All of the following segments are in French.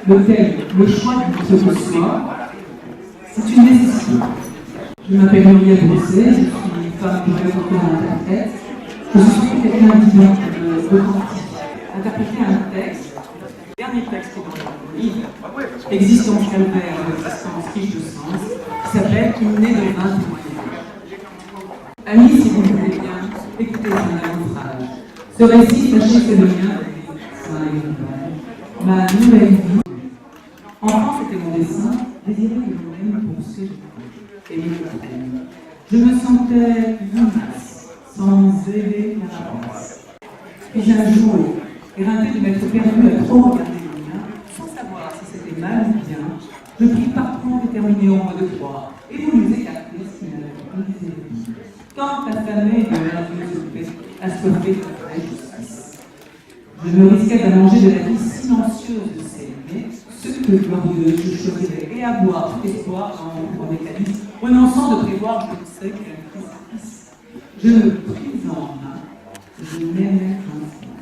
le choix de ce que soi, c'est une nécessité. Je m'appelle Muriel Brosset, je suis femme pluriculturelle interprète. Je suis quelqu'un d'authentique. Interpréter un texte, le dernier texte qui est dans le livre, Existence calvaire, existence riche de sens, qui s'appelle Qui naît de vin témoignage. Amis, si vous le voulez bien, écoutez un naufrage. Ce récit, sachez que le mien, ma nouvelle vie. Enfant, c'était mon dessin, désirer que je m'aime pour ce que et je me sentais vivace, sans élever la réponse. Puis un jour, éreinté de m'être perdu à trop regarder le mien, sans savoir si c'était mal ou bien, je pris partant déterminé au mode 3, et vous nous écartez si vous n'avez pas désiré. Tant affamé de nerveuse assoiffée de la vraie justice. Je me risquais d'allonger de la vie silencieuse de ces aimés, ce que glorieuse je choisirais, et avoir tout espoir en mon mécanisme, renonçant de prévoir je ne sais quel sacrifice. Je me pris en main, je n'aimais qu'enfant.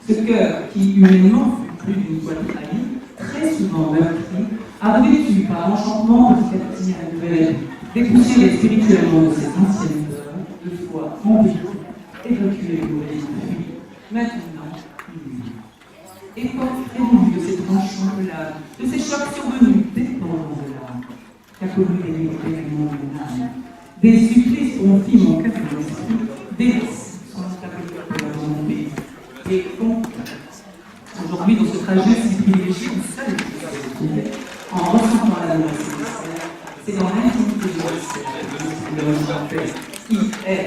Ce cœur qui, humainement, fut plus d'une fois trahi, très souvent meurtri, a revêtu par enchantement petit à petit à nouvelle vie, dépoussiéré spirituellement de ses anciennes peurs, de foi ambiguë, évacué le mauvais fuit, maintenant une époque prévue de ces tranchants pelades, de ces chocs survenus, dépendants de l'âme, qu'a connu l'élément de l'âme, des supplices ont fit mon cœur de l'esprit, délices sont établis pour la volonté, et donc, aujourd'hui, dans ce trajet si privilégié, où seul je peux retrouver, en ressentant la douleur nécessaire, c'est dans l'intimité de l'océan que qui est.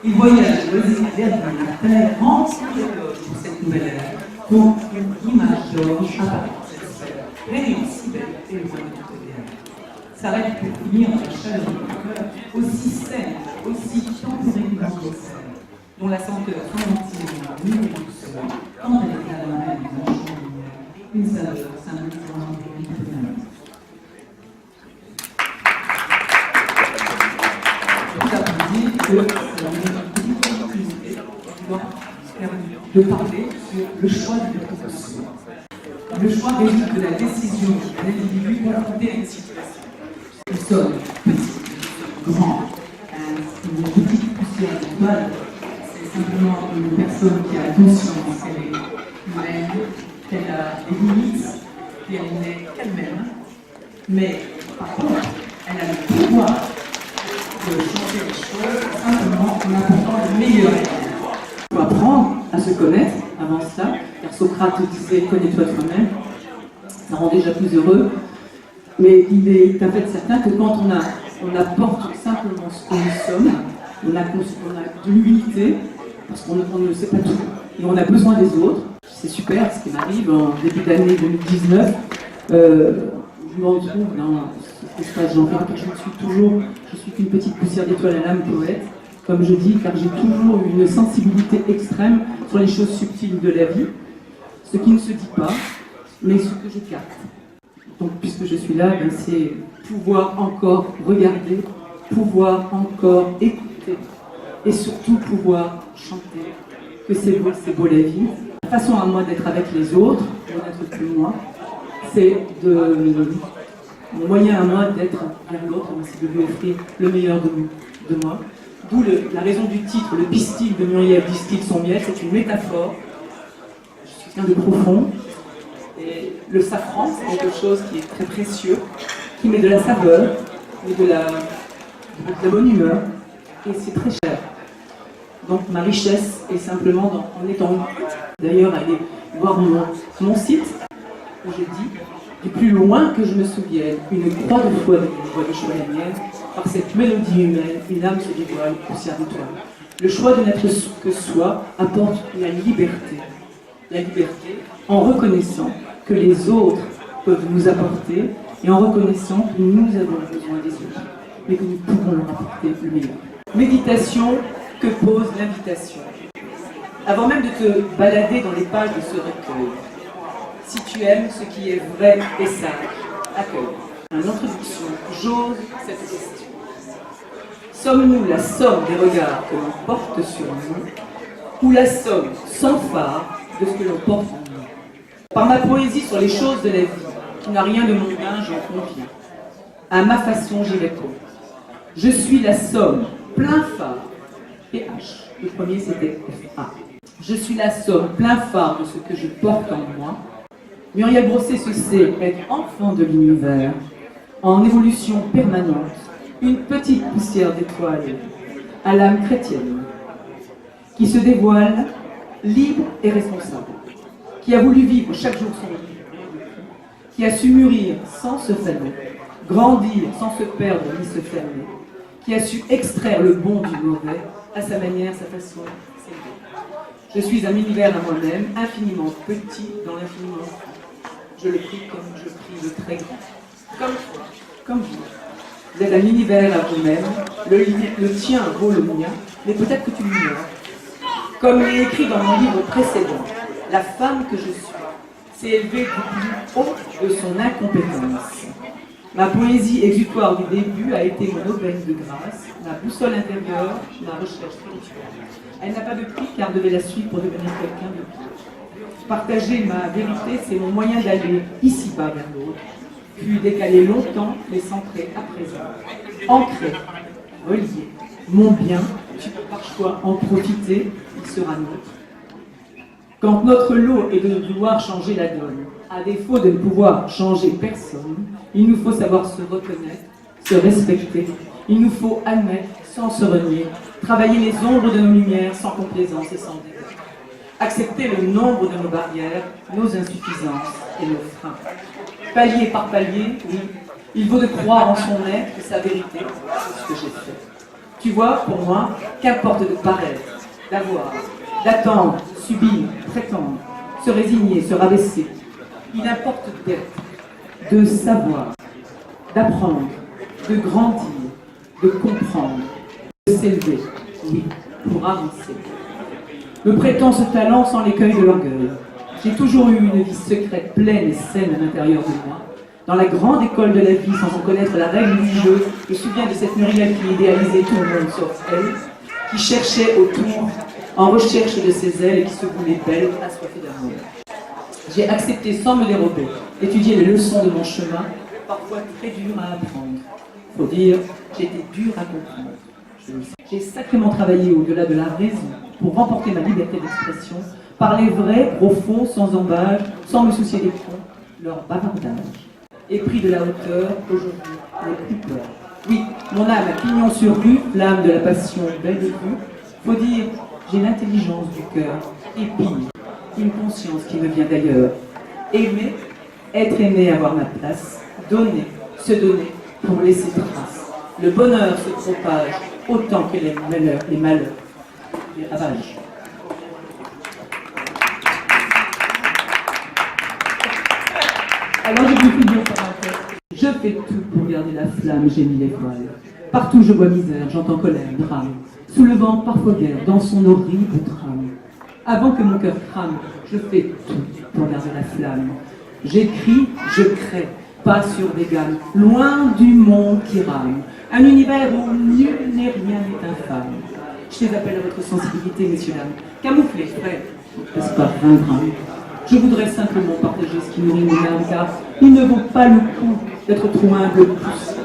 Il voyage loisir à l'air de la terre, entière d'éloges pour cette nouvelle ère, pour une image d'or apparaît dans cette sphère, rayonnant si belle et loin de toute guerre. S'arrête pour finir dans la chaleur de mon cœur, aussi saine, aussi tempérément nécessaire, dont la senteur sentimentale mille et douceur, quand elle est à la même d'un champ de lumière, une saveur symbolisant une dynamique. Je vous apprends que de parler sur le choix de notre position. Le choix résulte de la décision d'un individu confronté à une situation. Nous sommes petits, grands, une petite poussière d'étoile. C'est simplement une personne qui a conscience qu'elle est humaine, qu'elle a des limites, qu'elle n'est qu'elle-même. Mais par contre, elle a le pouvoir de changer les choses simplement en apportant le meilleur. Il faut apprendre à se connaître avant cela, car Socrate disait « connais-toi toi-même », ça rend déjà plus heureux, mais il est à fait certain que quand on apporte simplement ce que nous sommes, on a de l'humilité, parce qu'on ne sait pas tout, et on a besoin des autres. C'est super ce qui m'arrive en début d'année 2019, je me retrouve dans cet espace genré, car je suis qu'une petite poussière d'étoile à l'âme poète, comme je dis, car j'ai toujours une sensibilité extrême sur les choses subtiles de la vie, ce qui ne se dit pas, mais ce que je capte. Donc, puisque je suis là, c'est pouvoir encore regarder, pouvoir encore écouter, et surtout pouvoir chanter, que c'est beau la vie. La façon à moi d'être avec les autres, pour n'être plus moi, c'est mon moyen à moi d'être avec l'autre, c'est de lui offrir le meilleur de moi. D'où la raison du titre, le pistil de Muriel distille son miel, c'est une métaphore. Je suis quelqu'un de profond. Et le safran, c'est quelque chose qui est très précieux, qui met de la saveur, et de la bonne humeur, et c'est très cher. Donc ma richesse est simplement en étant. D'ailleurs, allez voir mon site, où je dis, du plus loin que je me souvienne, une croix de foi de voix de chevalière, par cette mélodie humaine, une âme se dévoile, poussière d'étoile. Le choix de n'être que soi apporte la liberté. La liberté en reconnaissant que les autres peuvent nous apporter et en reconnaissant que nous avons besoin des autres, mais que nous pouvons leur apporter le meilleur. Méditation, que pose l'invitation. Avant même de te balader dans les pages de ce recueil, si tu aimes ce qui est vrai et sage, accueille. En introduction, j'ose cette question. Sommes-nous la somme des regards que l'on porte sur nous, ou la somme sans phare de ce que l'on porte en nous? Par ma poésie sur les choses de la vie, qui n'a rien de mondain, je conviens. À ma façon, j'y réponds. Je suis la somme, plein phare, PH. Le premier, c'était FA. Je suis la somme, plein phare de ce que je porte en moi. Muriel Brosset se sait être enfant de l'univers, en évolution permanente, une petite poussière d'étoiles à l'âme chrétienne, qui se dévoile libre et responsable, qui a voulu vivre chaque jour son vie, qui a su mûrir sans se faner, grandir sans se perdre ni se fermer, qui a su extraire le bon du mauvais, à sa manière, sa façon, s'élever. Je suis un univers à moi-même, infiniment petit dans l'infiniment grand. Je le prie comme je prie le très grand. Comme toi, comme vous. Vous êtes un univers à vous-même, le tien vaut le mien, mais peut-être que tu l'ignores. Comme il est écrit dans mon livre précédent, la femme que je suis s'est élevée du plus haut de son incompétence. Ma poésie exutoire du début a été mon aubaine de grâce, ma boussole intérieure, ma recherche spirituelle. Elle n'a pas de prix car devait la suivre pour devenir quelqu'un de plus. Partager ma vérité, c'est mon moyen d'aller ici-bas vers l'autre, puis décaler longtemps, les centrer à présent. Ancré, relié, mon bien, tu peux par choix en profiter, il sera nôtre. Quand notre lot est de vouloir changer la donne, à défaut de ne pouvoir changer personne, il nous faut savoir se reconnaître, se respecter. Il nous faut admettre sans se renier, travailler les ombres de nos lumières sans complaisance et sans dédain. Accepter le nombre de nos barrières, nos insuffisances et nos freins. Palier par palier, oui, il vaut de croire en son être et sa vérité, c'est ce que j'ai fait. Tu vois, pour moi, qu'importe de paraître, d'avoir, d'attendre, subir, prétendre, se résigner, se rabaisser. Il importe d'être, de savoir, d'apprendre, de grandir, de comprendre, de s'élever, oui, pour avancer. Me prétends ce talent sans l'écueil de l'orgueil. J'ai toujours eu une vie secrète, pleine et saine à l'intérieur de moi. Dans la grande école de la vie, sans en connaître la règle du jeu, je me souviens de cette Muriel qui idéalisait tout le monde sauf elle, qui cherchait autour, en recherche de ses ailes et qui se voulait belle, assoiffée d'amour. J'ai accepté sans me dérober, d'étudier les leçons de mon chemin, parfois très dures à apprendre. Faut dire, j'étais dur à comprendre. J'ai sacrément travaillé au-delà de la raison pour remporter ma liberté d'expression, parler vrai, profond, sans embâge, sans me soucier des ponts, leur bavardage. Et pris de la hauteur, aujourd'hui, n'ai plus peur. Oui, mon âme a pignon sur rue, l'âme de la passion belle de vue. Faut dire, j'ai l'intelligence du cœur, et pire, une conscience qui me vient d'ailleurs. Aimer, être aimé, avoir ma place, donner, se donner, pour laisser trace. Le bonheur se propage autant que les malheurs, les ravages. Alors je vous prie bien par un texte. Je fais tout pour garder la flamme, j'ai mis les voiles. Partout je vois misère, j'entends colère, drame, soulevant parfois guerre dans son horrible trame. Avant que mon cœur crame, je fais tout pour garder la flamme. J'écris, je crée, pas sur des gammes, loin du monde qui rame. Un univers où nul n'est rien n'est infâme. Je les appelle à votre sensibilité, messieurs, dames. Camouflez, frais, n'est-ce pas 20 grammes. Je voudrais simplement partager ce qui nourrit mon âme, car il ne vaut pas le coup d'être trop humble poussé.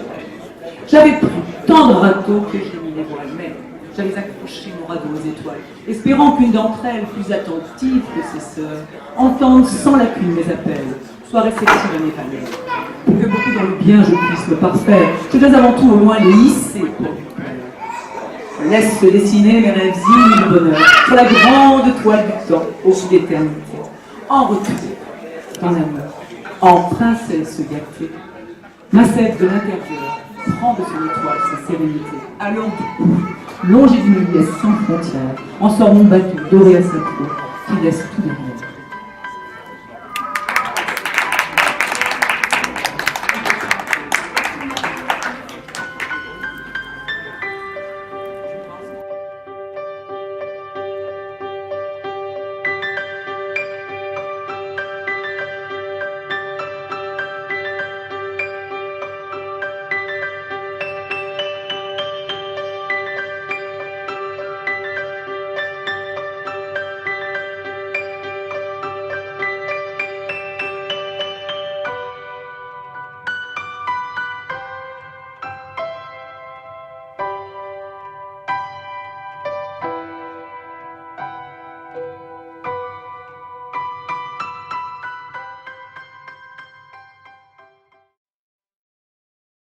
J'avais pris tant de râteaux que j'ai mis les voiles, mais j'avais accroché mon radeau aux étoiles, espérant qu'une d'entre elles, plus attentive que ses sœurs, entende sans lacune mes appels, soit réceptive à mes valeurs. Pour que beaucoup dans le bien je puisse me parfaire, je dois avant tout au moins les hisser pour lui plaire. Laisse se dessiner mes rêves inouïs de bonheur sur la grande toile du temps, au bout d'éternité. En retour, dans l'amour, en princesse gâtée, ma sève de l'intérieur prend de son étoile sa sérénité. Allons du coup, longé d'une liesse sans frontières, en sort mon bateau doré à sa peau, qui laisse tout derrière.